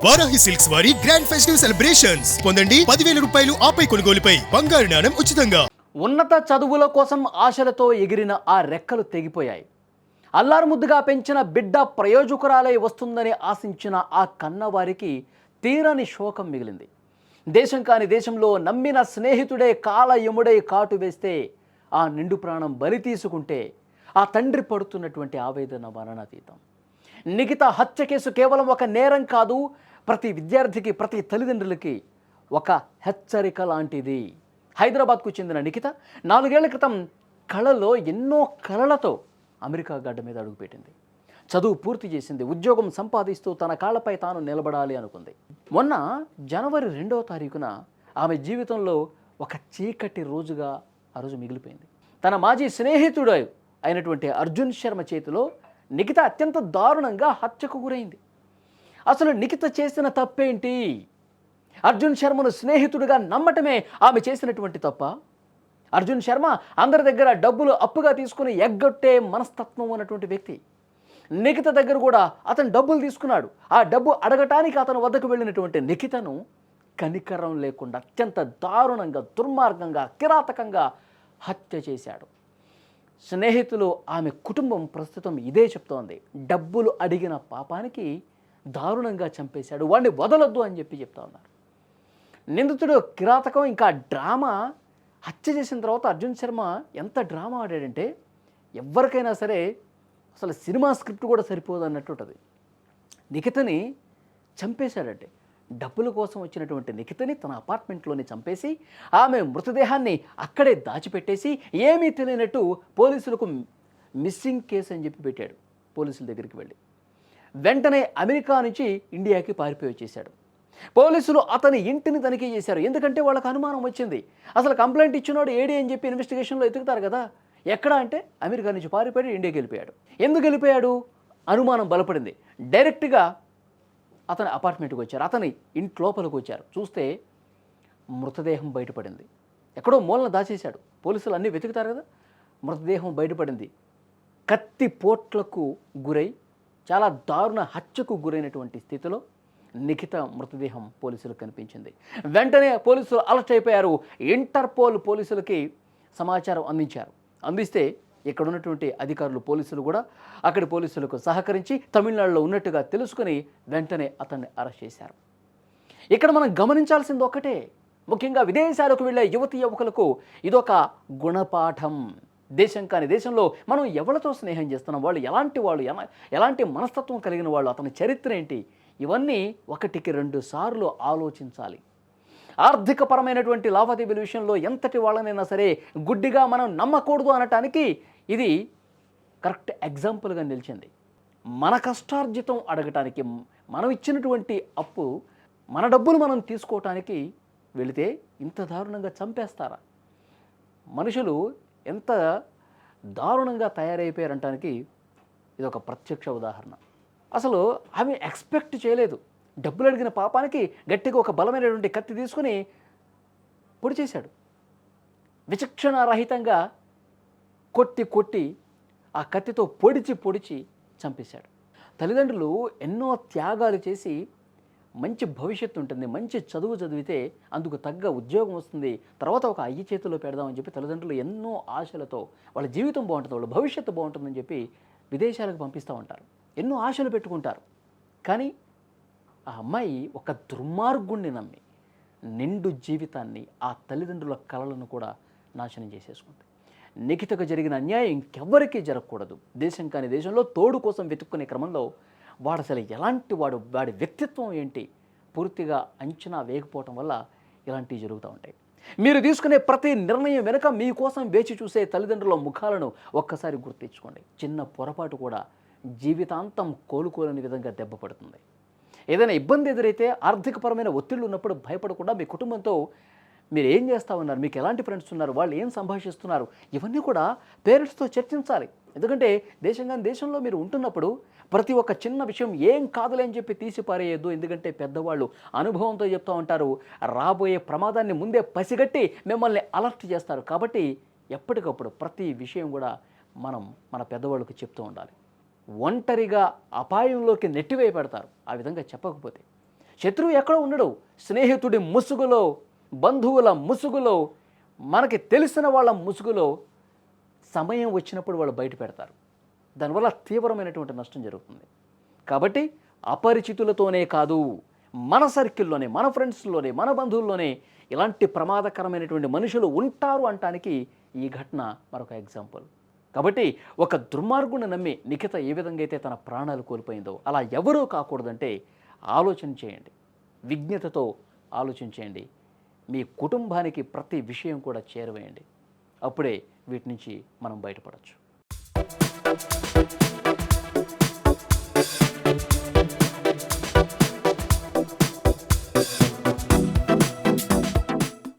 Varahi silks వారి grand festive celebrations పొందండి 10,000 రూపాయలు ఆపై కొనుగోలుపై బంగారు నాణెం ఉచితంగా. ఉన్నత చదువుల కోసం ఆశలతో ఎగిరిన ఆ రెక్కలు తెగిపోయాయి. అల్లారుముద్దుగా పెంచిన బిడ్డ ప్రయోజకురాలై వస్తుందని ఆశించిన ఆ కన్నవారికి తీరని శోకం మిగిలింది. దేశం కాని దేశంలో నమ్మిన స్నేహితుడే కాలయముడై కాటు వేస్తే, ఆ నిండు ప్రాణం బలి తీసుకుంటే ఆ తండ్రి పడుతున్నటువంటి ఆవేదన వర్ణనాతీతం. నిఖిత హత్య కేసు కేవలం ఒక నేరం కాదు, ప్రతి విద్యార్థికి, ప్రతి తల్లిదండ్రులకి ఒక హెచ్చరిక లాంటిది. హైదరాబాద్కు చెందిన నిఖిత 4 ఏళ్ల క్రితం కళలో ఎన్నో కళలతో అమెరికా గడ్డ మీద అడుగుపెట్టింది. చదువు పూర్తి చేసింది, ఉద్యోగం సంపాదిస్తూ తన కాళ్ళపై తాను నిలబడాలి అనుకుంది. మొన్న జనవరి 2వ తారీఖున ఆమె జీవితంలో ఒక చీకటి రోజుగా ఆ రోజు మిగిలిపోయింది. తన మాజీ స్నేహితుడు అయినటువంటి అర్జున్ శర్మ చేతిలో నిఖిత అత్యంత దారుణంగా హత్యకు గురైంది. అసలు నిఖిత చేసిన తప్పేంటి? అర్జున్ శర్మను స్నేహితుడిగా నమ్మటమే ఆమె చేసినటువంటి తప్ప? అర్జున్ శర్మ అందరి దగ్గర డబ్బులు అప్పుగా తీసుకుని ఎగ్గొట్టే మనస్తత్వం ఉన్నటువంటి వ్యక్తి. నిఖిత దగ్గర కూడా అతను డబ్బులు తీసుకున్నాడు. ఆ డబ్బు అడగటానికి అతను వద్దకు వెళ్ళినటువంటి నిఖితను కనికరం లేకుండా అత్యంత దారుణంగా, దుర్మార్గంగా, కిరాతకంగా హత్య చేశాడు. స్నేహితులు, ఆమె కుటుంబం ప్రస్తుతం ఇదే చెప్తోంది. డబ్బులు అడిగిన పాపానికి దారుణంగా చంపేశాడు, వాడిని వదలొద్దు అని చెప్తా ఉన్నారు. నిందితుడు కిరాతకం, ఇంకా డ్రామా. హత్య చేసిన తర్వాత అర్జున్ శర్మ ఎంత డ్రామా ఆడాడంటే ఎవరికైనా సరే అసలు సినిమా స్క్రిప్ట్ కూడా సరిపోదు అన్నట్టు ఉంటుంది. నిఖితని చంపేశాడంటే, డబ్బుల కోసం వచ్చినటువంటి నిఖితని తన అపార్ట్మెంట్లోనే చంపేసి ఆమె మృతదేహాన్ని అక్కడే దాచిపెట్టేసి ఏమీ తెలియనట్టు పోలీసులకు మిస్సింగ్ కేసు అని చెప్పి పెట్టాడు. పోలీసుల దగ్గరికి వెళ్ళి వెంటనే అమెరికా నుంచి ఇండియాకి పారిపోయి వచ్చేశాడు. పోలీసులు అతని ఇంటిని తనిఖీ చేశారు. ఎందుకంటే వాళ్ళకి అనుమానం వచ్చింది. అసలు కంప్లైంట్ ఇచ్చినోడు ఏడి అని చెప్పి ఇన్వెస్టిగేషన్లో ఎతుకుతారు కదా. ఎక్కడ అంటే అమెరికా నుంచి పారిపోయి ఇండియాకి వెళ్ళిపోయాడు. ఎందుకు వెళ్ళిపోయాడు? అనుమానం బలపడింది. డైరెక్ట్గా అతని అపార్ట్మెంట్కి వచ్చారు, అతని ఇంటి లోపలికి వచ్చారు. చూస్తే మృతదేహం బయటపడింది. ఎక్కడో మూలన దాచేశాడు. పోలీసులు అన్నీ వెతుకుతారు కదా. మృతదేహం బయటపడింది. కత్తి పోట్లకు గురై చాలా దారుణ హత్యకు గురైనటువంటి స్థితిలో నిఖిత మృతదేహం పోలీసులకు కనిపించింది. వెంటనే పోలీసులు అలర్ట్ అయిపోయారు. ఇంటర్పోల్ పోలీసులకి సమాచారం అందిస్తే ఇక్కడ ఉన్నటువంటి అధికారులు, పోలీసులు కూడా అక్కడి పోలీసులకు సహకరించి తమిళనాడులో ఉన్నట్టుగా తెలుసుకుని వెంటనే అతన్ని అరెస్ట్ చేశారు. ఇక్కడ మనం గమనించాల్సింది ఒకటే, ముఖ్యంగా విదేశాలకు వెళ్ళే యువతి యువకులకు ఇదొక గుణపాఠం. దేశం కాని దేశంలో మనం ఎవరితో స్నేహం చేస్తున్నాం, వాళ్ళు ఎలాంటి వాళ్ళు, ఎలాంటి మనస్తత్వం కలిగిన వాళ్ళు, అతని చరిత్ర ఏంటి, ఇవన్నీ 1కి 2 సార్లు ఆలోచించాలి. ఆర్థికపరమైనటువంటి లావాదేవీల విషయంలో ఎంతటి వాళ్ళనైనా సరే గుడ్డిగా మనం నమ్మకూడదు అనటానికి ఇది కరెక్ట్ ఎగ్జాంపుల్గా నిలిచింది. మన కష్టార్జితం అడగటానికి, మనం ఇచ్చినటువంటి అప్పు, మన డబ్బులు మనం తీసుకోవటానికి వెళితే ఇంత దారుణంగా చంపేస్తారా? మనుషులు ఎంత దారుణంగా తయారైపోయారంటానికి ఇది ఒక ప్రత్యక్ష ఉదాహరణ. అసలు ఆమె ఎక్స్పెక్ట్ చేయలేదు. డబ్బులు అడిగిన పాపానికి గట్టిగా ఒక బలమైనటువంటి కత్తి తీసుకుని పొడి చేశాడు. విచక్షణారహితంగా కొట్టి ఆ కత్తితో పొడిచి చంపేశాడు. తల్లిదండ్రులు ఎన్నో త్యాగాలు చేసి మంచి భవిష్యత్తు ఉంటుంది, మంచి చదువు చదివితే అందుకు తగ్గ ఉద్యోగం వస్తుంది, తర్వాత ఒక అయ్యి చేతిలో పెడదామని చెప్పి తల్లిదండ్రులు ఎన్నో ఆశలతో వాళ్ళ జీవితం బాగుంటుంది, వాళ్ళ భవిష్యత్తు బాగుంటుందని చెప్పి విదేశాలకు పంపిస్తూ ఉంటారు. ఎన్నో ఆశలు పెట్టుకుంటారు. కానీ ఆ అమ్మాయి ఒక దుర్మార్గుణ్ణి నమ్మి నిండు జీవితాన్ని, ఆ తల్లిదండ్రుల కలలను కూడా నాశనం చేసేసుకుంది. నిఖితకు జరిగిన అన్యాయం ఇంకెవ్వరికీ జరగకూడదు. దేశం కాని దేశంలో తోడు కోసం వెతుక్కునే క్రమంలో వాడు అసలు ఎలాంటి వాడు, వాడి వ్యక్తిత్వం ఏంటి, పూర్తిగా అంచనా వేయకపోవటం వల్ల ఇలాంటివి జరుగుతూ ఉంటాయి. మీరు తీసుకునే ప్రతి నిర్ణయం వెనుక మీకోసం వేచి చూసే తల్లిదండ్రుల ముఖాలను ఒక్కసారి గుర్తించుకోండి. చిన్న పొరపాటు కూడా జీవితాంతం కోలుకోలేని విధంగా దెబ్బపడుతుంది. ఏదైనా ఇబ్బంది ఎదురైతే, ఆర్థికపరమైన ఒత్తిళ్లు ఉన్నప్పుడు భయపడకుండా మీ కుటుంబంతో మీరు ఏం చేస్తూ ఉన్నారు, మీకు ఎలాంటి ఫ్రెండ్స్ ఉన్నారు, వాళ్ళు ఏం సంభాషిస్తున్నారు, ఇవన్నీ కూడా పేరెంట్స్తో చర్చించాలి. ఎందుకంటే దేశంలో మీరు ఉంటున్నప్పుడు ప్రతి ఒక్క చిన్న విషయం ఏం కాదులే అని చెప్పి తీసి పారేయద్దు. ఎందుకంటే పెద్దవాళ్ళు అనుభవంతో చెప్తూ ఉంటారు, రాబోయే ప్రమాదాన్ని ముందే పసిగట్టి మిమ్మల్ని అలర్ట్ చేస్తారు. కాబట్టి ఎప్పటికప్పుడు ప్రతి విషయం కూడా మనం మన పెద్దవాళ్ళకి చెప్తూ ఉండాలి. ఒంటరిగా అపాయంలోకి నెట్టివేయబడతారు ఆ విధంగా చెప్పకపోతే. శత్రువు ఎక్కడో ఉండడు, స్నేహితుడి ముసుగులో, బంధువుల ముసుగులో, మనకి తెలిసిన వాళ్ళ ముసుగులో సమయం వచ్చినప్పుడు వాళ్ళు బయట పెడతారు. దానివల్ల తీవ్రమైనటువంటి నష్టం జరుగుతుంది. కాబట్టి అపరిచితులతోనే కాదు, మన సర్కిల్లోనే, మన ఫ్రెండ్స్లోనే, మన బంధువుల్లోనే ఇలాంటి ప్రమాదకరమైనటువంటి మనుషులు ఉంటారు అనటానికి ఈ ఘటన మరొక ఎగ్జాంపుల్. కాబట్టి ఒక దుర్మార్గుని నమ్మి నిఖిత ఏ విధంగా అయితే తన ప్రాణాలు కోల్పోయిందో అలా ఎవరూ కాకూడదంటే ఆలోచన చేయండి, విజ్ఞతతో ఆలోచన చేయండి. మీ కుటుంబానికి ప్రతి విషయం కూడా చేరవేయండి. అప్పుడే వీటి నుంచి మనం బయటపడవచ్చు.